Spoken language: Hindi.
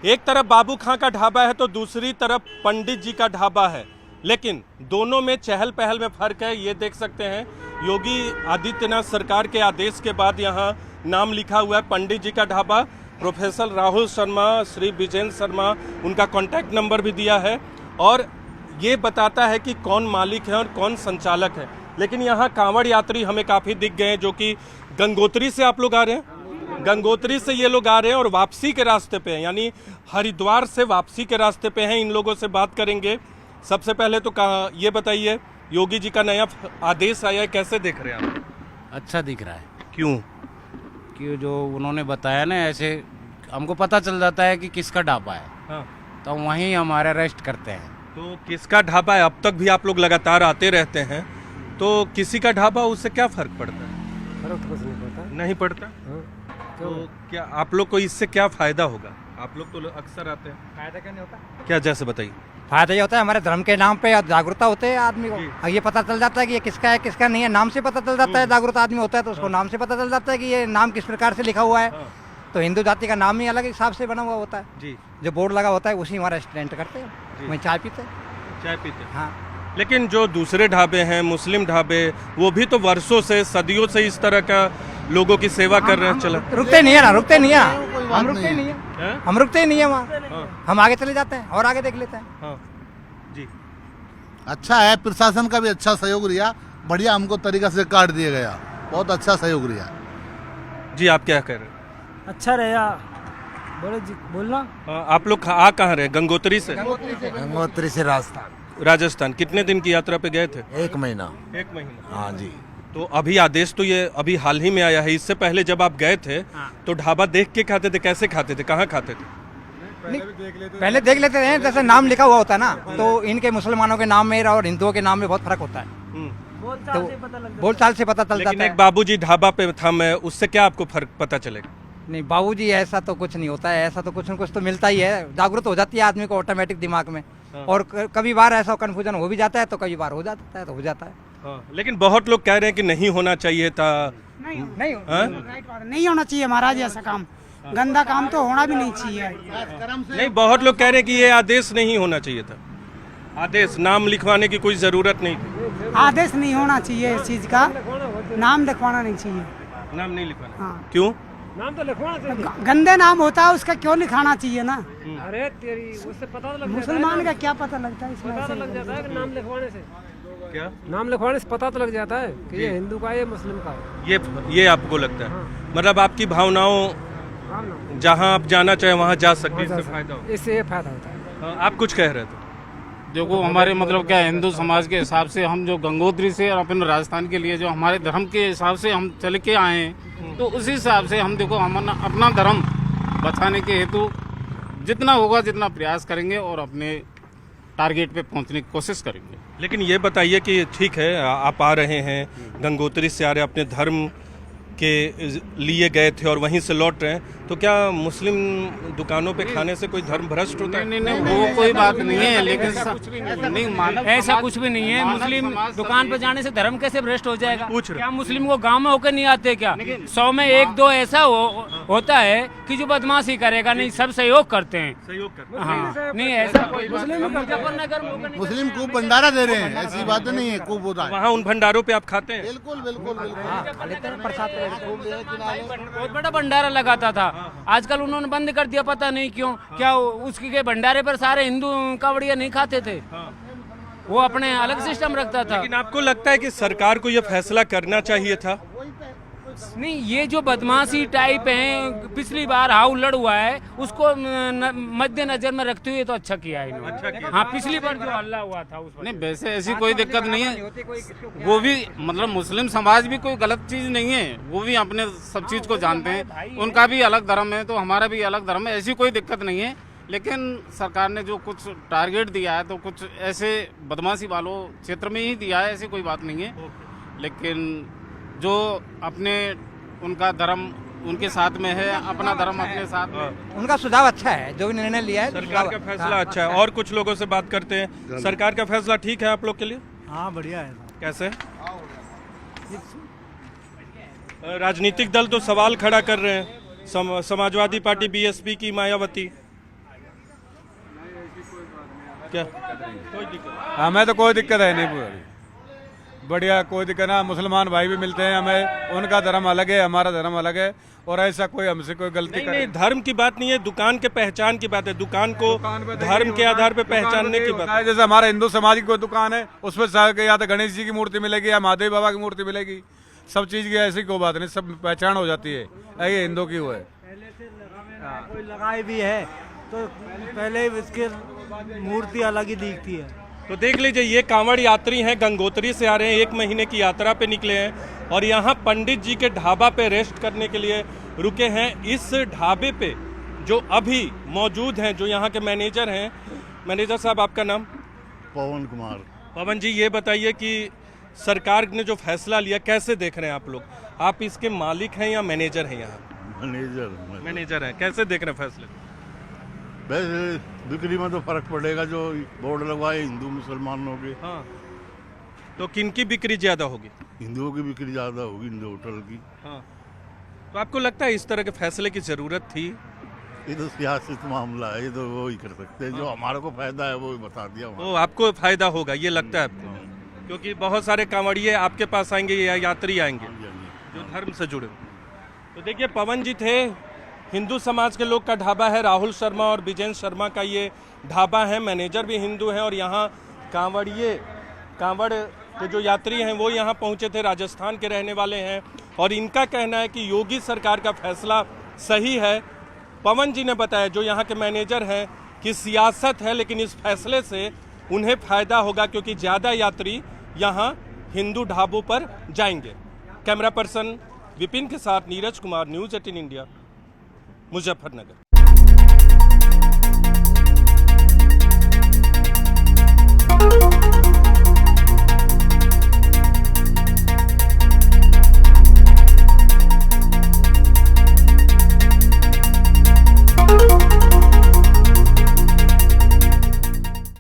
एक तरफ बाबू खां का ढाबा है तो दूसरी तरफ पंडित जी का ढाबा है, लेकिन दोनों में चहल पहल में फर्क है। ये देख सकते हैं योगी आदित्यनाथ सरकार के आदेश के बाद यहाँ नाम लिखा हुआ है पंडित जी का ढाबा। प्रोफेसर राहुल शर्मा, श्री विजेंद्र शर्मा, उनका कॉन्टैक्ट नंबर भी दिया है और ये बताता है कि कौन मालिक है और कौन संचालक है। लेकिन यहाँ कांवड़ यात्री हमें काफ़ी दिख गए हैं, जो कि गंगोत्री से आप लोग आ रहे हैं, गंगोत्री से ये लोग आ रहे हैं और वापसी के रास्ते पे हैं, यानी हरिद्वार से वापसी के रास्ते पे हैं। इन लोगों से बात करेंगे। सबसे पहले तो कहा ये बताइए, योगी जी का नया आदेश आया है, कैसे देख रहे हैं आप? अच्छा दिख रहा है। क्यों? कि जो उन्होंने बताया ना, ऐसे हमको पता चल जाता है कि किसका ढाबा है। हाँ। तो वहीं हमारे रेस्ट करते हैं। तो किसका ढाबा है? अब तक भी आप लोग लगातार आते रहते हैं, तो किसी का ढाबा उससे क्या फर्क पड़ता है? फर्क तो कुछ नहीं पड़ता। नहीं पड़ता। हाँ। तो क्या आप लोग को इससे क्या फायदा होगा? आप लोग तो अक्सर आते हैं। फायदा क्या नहीं होता? क्या, जैसे बताइए। फायदा ये होता है हमारे धर्म के नाम पे जागरूकता होते है आदमी को। और ये पता चल जाता है कि ये किसका है किसका नहीं है, नाम से पता चल जाता है। जागरूक आदमी होता है तो उसको नाम से पता चल जाता है कि ये नाम किस प्रकार से लिखा हुआ है। तो हिंदू जाति का नाम ही अलग हिसाब से बना हुआ होता है जी। जो बोर्ड लगा होता है उसी हमारा रेस्टोरेंट करते हैं, वहीं चाय पीते हैं। चाय पीते हैं। हाँ। लेकिन जो दूसरे ढाबे हैं, मुस्लिम ढाबे, वो भी तो वर्षों से, सदियों से इस तरह का लोगों की सेवा कर रहे हैं। चला रुकते नहीं है ना, रुकते नहीं है, हम रुकते नहीं है, हम रुकते ही नहीं है वहाँ। हम आगे चले जाते हैं और आगे देख लेते हैं। हाँ जी। अच्छा है, प्रशासन का भी अच्छा सहयोग रिया, बढ़िया हमको तरीका से काट दिया गया, बहुत अच्छा सहयोग रिया। जी आप क्या कह रहे हैं? अच्छा रहेगा, बोले जी बोलना। आप लोग आ कहाँ रहे? गंगोत्री से? गंगोत्री से राजस्थान। राजस्थान। कितने दिन की यात्रा पे गए थे? 1 महीना। 1 महीना। हाँ जी। तो अभी आदेश तो ये अभी हाल ही में आया है। इससे पहले जब आप गए थे तो ढाबा देख के खाते थे? कैसे खाते थे? कहाँ खाते थे? पहले देख लेते हैं, जैसे नाम लिखा हुआ होता है ना, तो इनके मुसलमानों के नाम में और हिंदुओं के नाम में बहुत फर्क होता है। तो बोलचाल से पता चल लेकिन जाता है। एक बाबूजी ढाबा पे था मैं, उससे क्या आपको फर्क पता चलेगा? नहीं बाबूजी, ऐसा तो कुछ नहीं होता है, ऐसा तो कुछ न कुछ तो मिलता ही है। जागरूक हो जाती है आदमी को ऑटोमेटिक दिमाग में। और कभी बार ऐसा कंफ्यूजन हो भी जाता है तो कभी बार हो जाता है तो हो जाता है। लेकिन बहुत लोग कह रहे हैं कि नहीं होना चाहिए था। नहीं होना चाहिए महाराज, ऐसा काम गंदा काम तो होना भी नहीं चाहिए। नहीं, बहुत लोग कह रहे हैं कि ये आदेश नहीं होना चाहिए था। आदेश, नाम लिखवाने की कोई जरूरत नहीं थी। आदेश नहीं होना चाहिए इस चीज का, नाम लिखवाना नहीं चाहिए। नाम नहीं लिखवाना? हाँ। क्यों? नाम तो लिखवाना चाहिए। गंदे नाम होता है उसका क्यों लिखाना चाहिए ना? अरे तेरी, उससे पता तो लग मुसलमान का क्या पता लगता है इसमें? पता तो लग जाता है कि नाम लिखवाने से। क्या? नाम लिखवाने से पता तो लग जाता है कि ये हिंदू का है, ये मुस्लिम का है। ये आपको लगता है? मतलब आपकी भावनाओं जहाँ आप जाना चाहे वहाँ जा सकते हैं, इससे फायदा होगा। इससे ये फायदा होता है। आप कुछ कह रहे थे? देखो हमारे मतलब क्या हिंदू समाज के हिसाब से हम जो गंगोत्री से और अपने राजस्थान के लिए जो हमारे धर्म के हिसाब से हम चल के आए हैं, तो उसी हिसाब से हम देखो हम अपना धर्म बचाने के हेतु जितना होगा जितना प्रयास करेंगे और अपने टारगेट पे पहुंचने की कोशिश करेंगे। लेकिन ये बताइए कि ठीक है, आप आ रहे हैं, गंगोत्री से आ रहे हैं, अपने धर्म के लिए गए थे और वहीं से लौट रहे हैं, तो क्या मुस्लिम दुकानों पे खाने से कोई धर्म भ्रष्ट होता है? नहीं, वो कोई बात नहीं है। लेकिन ऐसा कुछ भी नहीं है। मुस्लिम दुकान पे जाने से धर्म कैसे भ्रष्ट हो जाएगा? पूछ रहे। क्या मुस्लिम को गांव में होकर नहीं आते क्या? 100 में 1-2 ऐसा होता है कि जो बदमाशी करेगा, नहीं सब सहयोग करते हैं। सहयोग कर। हाँ, नहीं ऐसा कोई मुजफ्फरनगर मुस्लिम खूब भंडारा दे रहे हैं, ऐसी बात नहीं है, खूब होता है। वहाँ उन भंडारों पे आप खाते हैं? बिल्कुल बिल्कुल बिल्कुल। प्रसाद बहुत बड़ा भंडारा लगाता था, आजकल उन्होंने बंद कर दिया, पता नहीं क्यों। क्या उसके के भंडारे पर सारे हिंदू कावड़िया नहीं खाते थे? वो अपने अलग सिस्टम रखता था। लेकिन आपको लगता है कि सरकार को यह फैसला करना चाहिए था? नहीं, ये जो बदमाशी टाइप है, पिछली बार हाउलड़ हुआ है, उसको मद्देनजर में रखते हुए तो अच्छा किया है इन्होंने। हाँ, पिछली बार जो हल्ला हुआ था उस नहीं, वैसे ऐसी कोई दिक्कत नहीं है। वो भी मतलब मुस्लिम समाज भी कोई गलत चीज नहीं है, वो भी अपने सब चीज को जानते हैं। उनका भी अलग धर्म है तो हमारा भी अलग धर्म है, ऐसी कोई दिक्कत नहीं है। लेकिन सरकार ने जो कुछ टारगेट दिया है तो कुछ ऐसे बदमाशी वालों क्षेत्र में ही दिया है, ऐसी कोई बात नहीं है। लेकिन जो अपने उनका धर्म उनके साथ में है, अपना धर्म अपने साथ में। उनका सुझाव अच्छा है, जो भी निर्णय लिया है सरकार का फैसला अच्छा है। और कुछ लोगों से बात करते हैं। सरकार का फैसला ठीक है आप लोग के लिए? हाँ बढ़िया है। कैसे? राजनीतिक दल तो सवाल खड़ा कर रहे हैं। समाजवादी पार्टी, बीएसपी की मायावती, क्या कोई दिक्कत हमें तो कोई दिक्कत है नहीं, बढ़िया, कोई दिक्कत ना। मुसलमान भाई भी मिलते हैं हमें, उनका धर्म अलग है, हमारा धर्म अलग है, और ऐसा कोई हमसे कोई गलती नहीं, धर्म की बात नहीं है, दुकान के पहचान की बात है। दुकान को धर्म के आधार पे पहचानने की बात है। जैसे हमारा हिंदू समाज की कोई दुकान है, उसमें या तो गणेश जी की मूर्ति मिलेगी या महादेव बाबा की मूर्ति मिलेगी, सब चीज की ऐसी कोई बात नहीं, सब पहचान हो जाती है, ये हिंदू की वो है। कोई लगाई भी है तो पहले इसके मूर्ति अलग ही दिखती है। तो देख लीजिए, ये कांवड़ यात्री हैं, गंगोत्री से आ रहे हैं, 1 महीने की यात्रा पे निकले हैं और यहाँ पंडित जी के ढाबा पे रेस्ट करने के लिए रुके हैं। इस ढाबे पे जो अभी मौजूद हैं, जो यहाँ के मैनेजर हैं, मैनेजर साहब आपका नाम? पवन कुमार। पवन जी, ये बताइए कि सरकार ने जो फैसला लिया कैसे देख रहे हैं आप लोग? आप इसके मालिक हैं या मैनेजर हैं? यहाँ मैनेजर हैं, कैसे देख रहे हैं फैसले? वैसे बिक्री में तो फर्क पड़ेगा, जो बोर्ड लगवाए हिंदू मुसलमानों के। हाँ, तो किनकी बिक्री ज्यादा होगी? हिंदुओं की बिक्री ज्यादा होगी, हिंदू होटल की। हाँ, तो आपको लगता है इस तरह के फैसले की जरूरत थी? ये तो सियासी मामला है, ये तो वो ही कर सकते हैं, जो हमारे को फायदा है वो ही बता दिया। वो आपको फायदा होगा ये लगता है आपको? क्योंकि बहुत सारे कांवड़िए आपके पास आएंगे या यात्री आएंगे जो धर्म से जुड़े। तो देखिए, पवन जी थे, हिंदू समाज के लोग का ढाबा है, राहुल शर्मा और विजेंद्र शर्मा का ये ढाबा है। मैनेजर भी हिंदू हैं और यहाँ कांवड़ के जो यात्री हैं वो यहाँ पहुँचे थे, राजस्थान के रहने वाले हैं और इनका कहना है कि योगी सरकार का फैसला सही है। पवन जी ने बताया, जो यहाँ के मैनेजर हैं, कि सियासत है लेकिन इस फैसले से उन्हें फायदा होगा क्योंकि ज़्यादा यात्री यहाँ हिंदू ढाबों पर जाएंगे। कैमरा पर्सन विपिन के साथ नीरज कुमार, न्यूज़ 18 इंडिया, मुजफ्फरनगर।